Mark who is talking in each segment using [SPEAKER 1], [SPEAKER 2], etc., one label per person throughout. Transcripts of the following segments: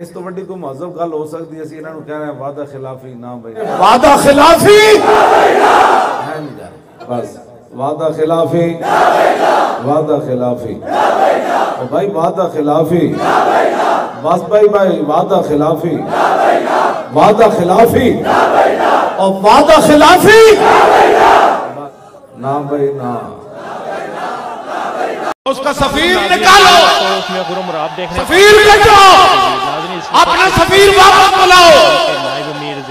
[SPEAKER 1] इस तो वड्डी कोई महजब गल हो सकती है। असीं इन्हां नूं कह रहे हैं वादा खिलाफी ना भाई,
[SPEAKER 2] वादा खिलाफी
[SPEAKER 1] है नहीं जा रही। बस वादा खिलाफी, वादा खिलाफी, ओ भाई वादा खिलाफी, बस भाई भाई वादा खिलाफी, वादा खिलाफी
[SPEAKER 2] और वादा खिलाफी
[SPEAKER 1] ना भाई ना।
[SPEAKER 2] उसका सफीर निकालो, सफीर भेजो, अपना सफीर वापस बुलाओ,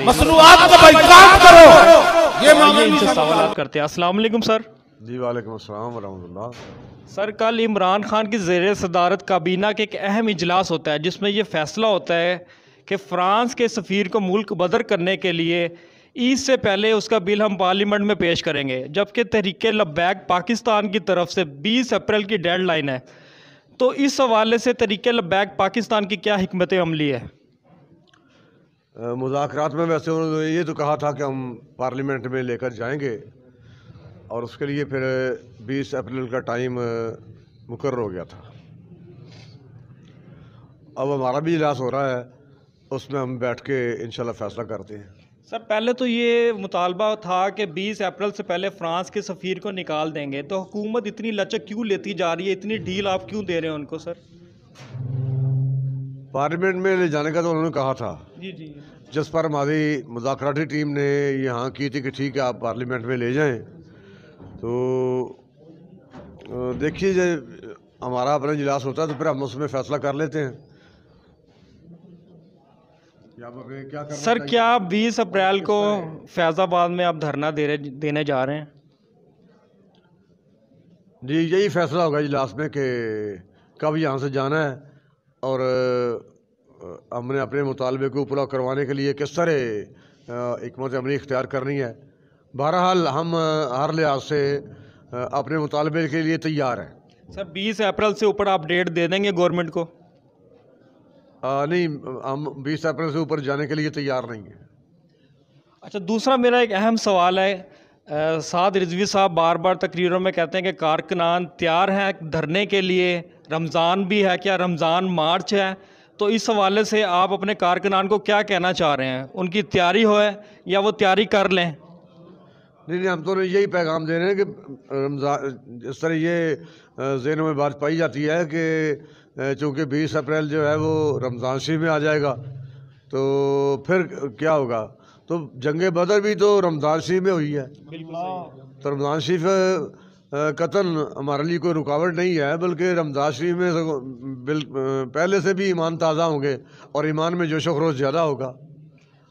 [SPEAKER 2] मसनूआत का बाइकाट करो। ये
[SPEAKER 3] इनसे सवाल करते हैं। अस्सलाम वालेकुम सर।
[SPEAKER 4] जी वालेकुम अस्सलाम वरहमतुल्लाह।
[SPEAKER 3] सर कल इमरान खान की ज़ेर सदारत काबीना के एक अहम इजलास होता है जिसमें ये फैसला होता है कि फ़्रांस के सफ़ीर को मुल्क बदर करने के लिए ईद से पहले उसका बिल हम पार्लियामेंट में पेश करेंगे, जबकि तहरीक लब्बैक पाकिस्तान की तरफ से 20 अप्रैल की डेडलाइन है। तो इस हवाले से तहरीक लब्बैक पाकिस्तान की क्या हिकमत अमली है?
[SPEAKER 4] मुज़ाकरात में वैसे उन्होंने ये तो कहा था कि हम पार्लियामेंट में लेकर जाएंगे और उसके लिए फिर 20 अप्रैल का टाइम मुकर्रर हो गया था। अब हमारा भी इजलास हो रहा है, उसमें हम बैठ के इंशाल्लाह फ़ैसला करते हैं।
[SPEAKER 3] सर पहले तो ये मुतालबा था कि 20 अप्रैल से पहले फ़्रांस के सफ़ीर को निकाल देंगे, तो हुकूमत इतनी लचक क्यों लेती जा रही है, इतनी ढील आप क्यों दे रहे हैं उनको सर?
[SPEAKER 4] पार्लियामेंट में ले जाने का तो उन्होंने कहा था
[SPEAKER 3] जी जी।
[SPEAKER 4] जिस पर हमारी मुज़ाकराती टीम ने यहाँ की थी कि ठीक है आप पार्लियामेंट में ले जाएं। तो देखिए जब हमारा अपना इजलास होता है तो फिर हम उसमें फ़ैसला कर लेते हैं। क्या
[SPEAKER 3] सर क्या 20 अप्रैल को फैज़ाबाद में आप धरना देने जा रहे हैं?
[SPEAKER 4] जी यही फैसला होगा इजलास में कि कब यहाँ से जाना है और हमने अपने मुतालबे को पूरा करवाने के लिए किस तरह हिकमत अमली इख्तियार करनी है। बहरहाल हम हर लिहाज से अपने मुतालबे के लिए तैयार हैं।
[SPEAKER 3] सर 20 अप्रैल से ऊपर आप डेट दे देंगे गवर्नमेंट को?
[SPEAKER 4] नहीं, हम 20 अप्रैल से ऊपर जाने के लिए तैयार नहीं हैं।
[SPEAKER 3] अच्छा, दूसरा मेरा एक अहम सवाल है। साद रिजवी साहब बार बार तकरीरों में कहते हैं कि कारकुनान तैयार हैं धरने के लिए, रमज़ान भी है, क्या रमज़ान मार्च है? तो इस हवाले से आप अपने कारकुनान को क्या कहना चाह रहे हैं? उनकी तैयारी हो है या वो तैयारी कर लें?
[SPEAKER 4] नहीं, हम तो यही पैगाम दे रहे हैं कि रमज़ान इस तरह ये ज़हनों में बात पाई जाती है कि चूँकि 20 अप्रैल जो है वो रमज़ान शरीफ में आ जाएगा तो फिर क्या होगा। तो जंग बदर भी तो रमज़ान शरीफ में हुई है, तो रमज़ान शरीफ कतन हमारे लिए कोई रुकावट नहीं है, बल्कि रमज़ान शरीफ में पहले से भी ईमान ताज़ा होंगे और ईमान में जोश व खरोश ज़्यादा होगा।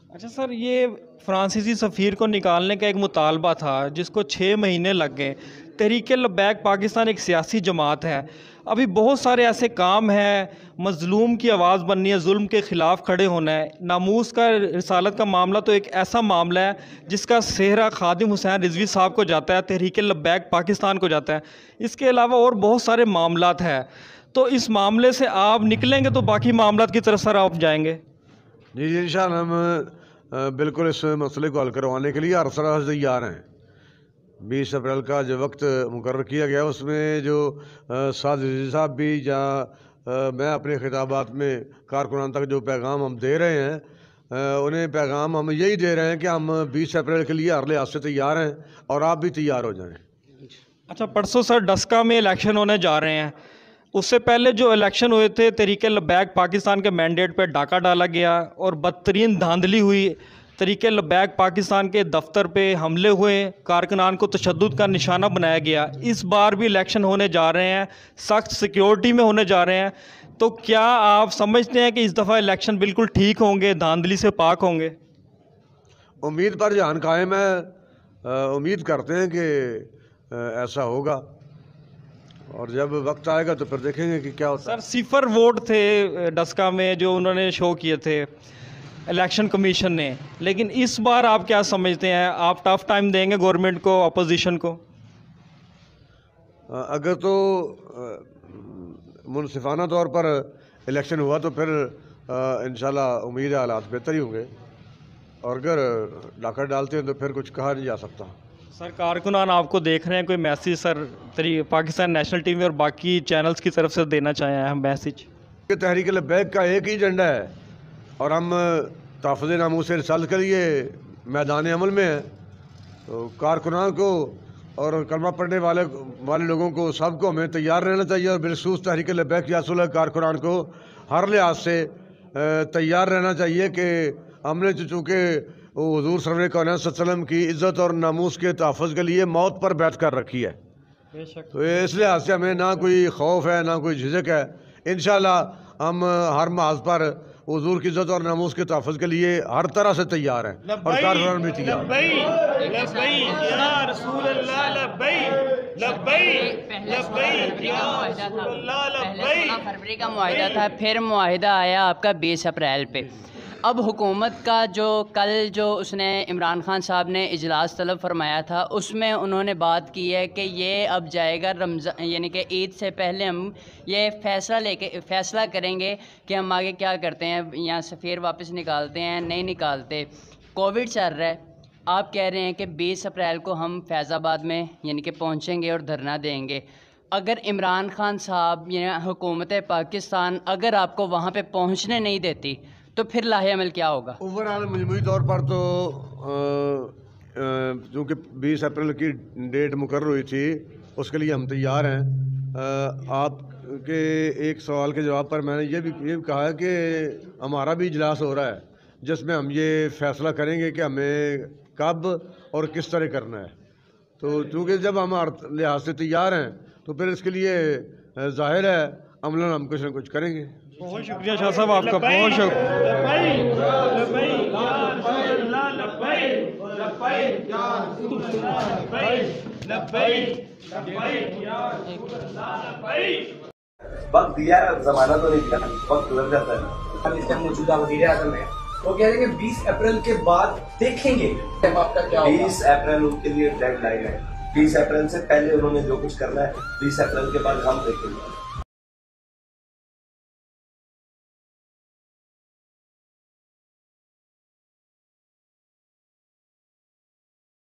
[SPEAKER 3] अच्छा सर, ये फ्रांसीसी सफ़ीर को निकालने का एक मुतालबा था जिसको 6 महीने लग गए। तहरीक लब्बैक पाकिस्तान एक सियासी जमात है, अभी बहुत सारे ऐसे काम हैं, मज़लूम की आवाज़ बननी है, जुल्म के ख़िलाफ़ खड़े होना है। नामूस का रिसालत का मामला तो एक ऐसा मामला है जिसका सेहरा खादिम हुसैन रिजवी साहब को जाता है, तहरीक लब्बैक पाकिस्तान को जाता है। इसके अलावा और बहुत सारे मामलात हैं। तो इस मामले से आप निकलेंगे तो बाकी मामलात की तरफ सर आप जाएंगे?
[SPEAKER 4] जी इंशाअल्लाह हम बिल्कुल इस मसले को हल करवाने के लिए हर तरह से तैयार हैं। 20 अप्रैल का जो वक्त मुकर्रर किया गया उसमें जो साद रिजवी साहब भी या मैं अपने खिताबात में कारकुनान तक जो पैगाम हम दे रहे हैं उन्हें पैगाम हम यही दे रहे हैं कि हम 20 अप्रैल के लिए हर लिहाज से तैयार हैं और आप भी तैयार हो जाएं।
[SPEAKER 3] अच्छा, परसों सर डस्का में इलेक्शन होने जा रहे हैं, उससे पहले जो इलेक्शन हुए थे तहरीक लब्बैक पाकिस्तान के मैंडेट पर डाका डाला गया और बदतरीन धांधली हुई। तहरीक लब्बैक पाकिस्तान के दफ्तर पे हमले हुए, कारकुनान को तशद्दुद का निशाना बनाया गया। इस बार भी इलेक्शन होने जा रहे हैं, सख्त सिक्योरिटी में होने जा रहे हैं। तो क्या आप समझते हैं कि इस दफ़ा इलेक्शन बिल्कुल ठीक होंगे, धांधली से पाक होंगे?
[SPEAKER 4] उम्मीद पर जहान कायम है, उम्मीद करते हैं कि ऐसा होगा और जब वक्त आएगा तो फिर देखेंगे कि क्या होता है।
[SPEAKER 3] सर सिफर वोट थे डस्का में जो उन्होंने शो किए थे इलेक्शन कमीशन ने, लेकिन इस बार आप क्या समझते हैं, आप टफ टाइम देंगे गवर्नमेंट को, अपोजिशन को?
[SPEAKER 4] अगर तो मुनसिफाना तौर पर इलेक्शन हुआ तो फिर इंशाल्लाह उम्मीद है हालात बेहतर ही होंगे, और अगर डाका डालते हैं तो फिर कुछ कहा नहीं जा सकता।
[SPEAKER 3] सर कारकुनान आपको देख रहे हैं, कोई message sir Pakistan national TV और बाकी चैनल्स की तरफ से देना चाहें अहम मैसेज?
[SPEAKER 4] तहरीक लब्बैक का एक ही एजेंडा है और हम तहफ़्फ़ुज़ नामूस रिसालत के लिए मैदान अमल में हैं। तो कारकुनान को और कलमा पढ़ने वाले लोगों को सबको हमें तैयार रहना चाहिए और बिलखुसूस तहरीक लब्बैक या सुलह कारकुनान को हर लिहाज से तैयार रहना चाहिए कि हमने चूँकि हुज़ूर सल्लल्लाहु अलैहि वसल्लम की इज़्ज़त और नामूस के तहफ़्फ़ुज़ के लिए मौत पर बैठ कर रखी है। तो इस लिहाज से हमें ना कोई खौफ है ना कोई झिझक है। इंशाअल्लाह हम हर महाज पर हुज़ूर की इज़्ज़त और नामूस के तहफ़्फ़ुज़ के लिए हर तरह से तैयार हैं और कारकुनान भी तैयार हैं।
[SPEAKER 5] पहले 16 फरवरी का मुआहिदा था, फिर मुआहिदा आया आपका 20 अप्रैल पे। अब हुकूमत का जो उसने इमरान खान साहब ने इजलास तलब फरमाया था, उसमें उन्होंने बात की है कि ये अब जाएगा रमज़ान यानी कि ईद से पहले हम ये फ़ैसला करेंगे कि हम आगे क्या करते हैं, यहाँ सफ़ीर वापस निकालते हैं नहीं निकालते। कोविड चल रहा है, आप कह रहे हैं कि 20 अप्रैल को हम फैज़ाबाद में यानी कि पहुँचेंगे और धरना देंगे। अगर इमरान खान साहब या हुकूमत पाकिस्तान अगर आपको वहाँ पे पहुँचने नहीं देती तो फिर लाहे अमल क्या होगा?
[SPEAKER 4] ओवरऑल मजमूई तौर पर तो चूँकि 20 अप्रैल की डेट मुकर्रर हुई थी, उसके लिए हम तैयार हैं। आपके एक सवाल के जवाब पर मैंने ये भी कहा है कि हमारा भी इजलास हो रहा है जिसमें हम ये फ़ैसला करेंगे कि हमें कब और किस तरह करना है। तो चूँकि जब हम हर लिहाज से तैयार हैं तो फिर इसके लिए ज़ाहिर है अमलन हम कुछ न कुछ करेंगे।
[SPEAKER 3] बहुत शुक्रिया शाह साहब आपका, बहुत
[SPEAKER 6] वक्त दिया जमाना तो नहीं दिया, वक्त गुजर जाता है। इस टाइम मौजूदा वज़ीर आज़म है, वो कह रहे हैं कि 20 अप्रैल के बाद देखेंगे आपका क्या 20 अप्रैल उनके लिए डेडलाइन है। 20 अप्रैल से पहले उन्होंने जो कुछ करना है 20 अप्रैल के बाद हम देखेंगे।